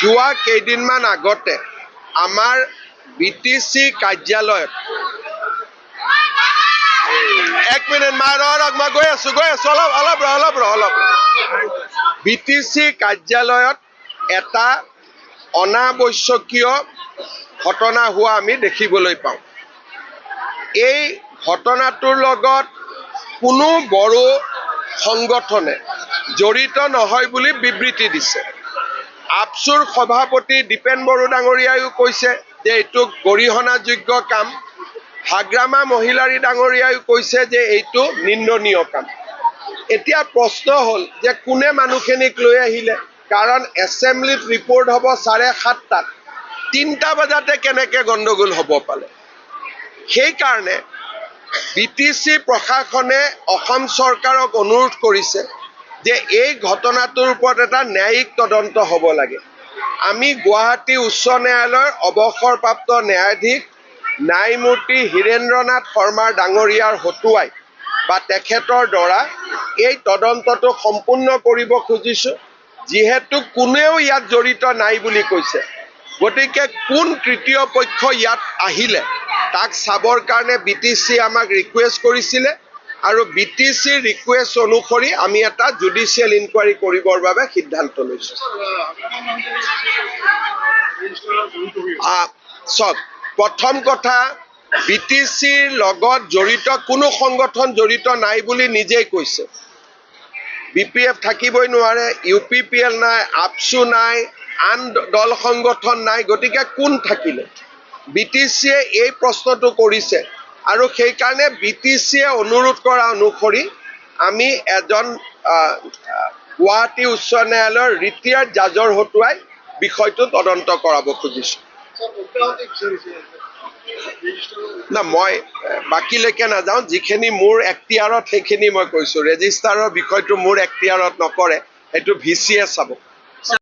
যোৱা কেইদিনমান আগতে আমাৰ BTC কাৰ্যালয়ত এক মিনিট মই গৈ আছো অলপ BTC কাৰ্যালয়ত এটা অনাৱশ্যকীয় ঘটনা হোৱা আমি দেখিবলৈ পাওঁ। এই ঘটনাটোৰ লগত কোনো বড়ো সংগঠনে জড়িত নহয় বুলি বিবৃতি দিছে। আপচুৰ সভাপতি দীপেন বড়ো ডাঙৰীয়াইও কৈছে যে এইটো গৰিহণাযোগ্য কাম। হাগ্ৰামা মহিলাৰী ডাঙৰীয়াইও কৈছে যে এইটো নিন্দনীয় কাম। এতিয়া প্ৰশ্ন হ'ল যে কোনে মানুহখিনিক লৈ আহিলে, কাৰণ এছেম্বলিত ৰিপৰ্ট হ'ব 7:30টাত, 3টা বজাতে কেনেকৈ গণ্ডগোল হ'ব পালে। সেইকাৰণে BTC প্ৰশাসনে অসম চৰকাৰক অনুৰোধ কৰিছে যে এই ঘটনাটোৰ ওপৰত এটা ন্যায়িক তদন্ত হ'ব লাগে। আমি গুৱাহাটী উচ্চ ন্যায়ালয়ৰ অৱসৰপ্ৰাপ্ত ন্যায়াধীশ ন্যায়মূৰ্তি হীৰেন্দ্ৰনাথ শৰ্মা ডাঙৰীয়াৰ হতুৱাই বা তেখেতৰ দ্বাৰা এই তদন্তটো সম্পূৰ্ণ কৰিব খুজিছোঁ। যিহেতু কোনেও ইয়াত জড়িত নাই বুলি কৈছে, গতিকে কোন তৃতীয় পক্ষ ইয়াত আহিলে তাক চাবৰ কাৰণে BTC আমাক ৰিকুৱেষ্ট কৰিছিলে আৰু BTC ৰিকুৱেষ্ট অনুসৰি আমি এটা জুডিচিয়েল ইনকুৱাৰী কৰিবৰ বাবে সিদ্ধান্ত লৈছোঁ। চব প্ৰথম কথা, BTCৰ লগত জড়িত কোনো সংগঠন জড়িত নাই বুলি নিজেই কৈছে। BPF থাকিবই নোৱাৰে, UPPL নাই, আপচু নাই, আন দল সংগঠন নাই, গতিকে কোন থাকিলে? BTCয়ে এই প্ৰশ্নটো কৰিছে আৰু সেইকাৰণে BTCয়ে অনুৰোধ কৰা অনুসৰি আমি এজন গুৱাহাটী উচ্চ ন্যায়ালয়ৰ ৰিটায়াৰ্ড জাজৰ হতুৱাই বিষয়টো তদন্ত কৰাব খুজিছোঁ। না, মই বাকীলৈকে নাযাওঁ, যিখিনি মোৰ এখতিয়াৰত সেইখিনি মই কৈছোঁ। ৰেজিষ্টাৰৰ বিষয়টো মোৰ এখতিয়াৰত নকৰে, সেইটো VCয়ে চাব।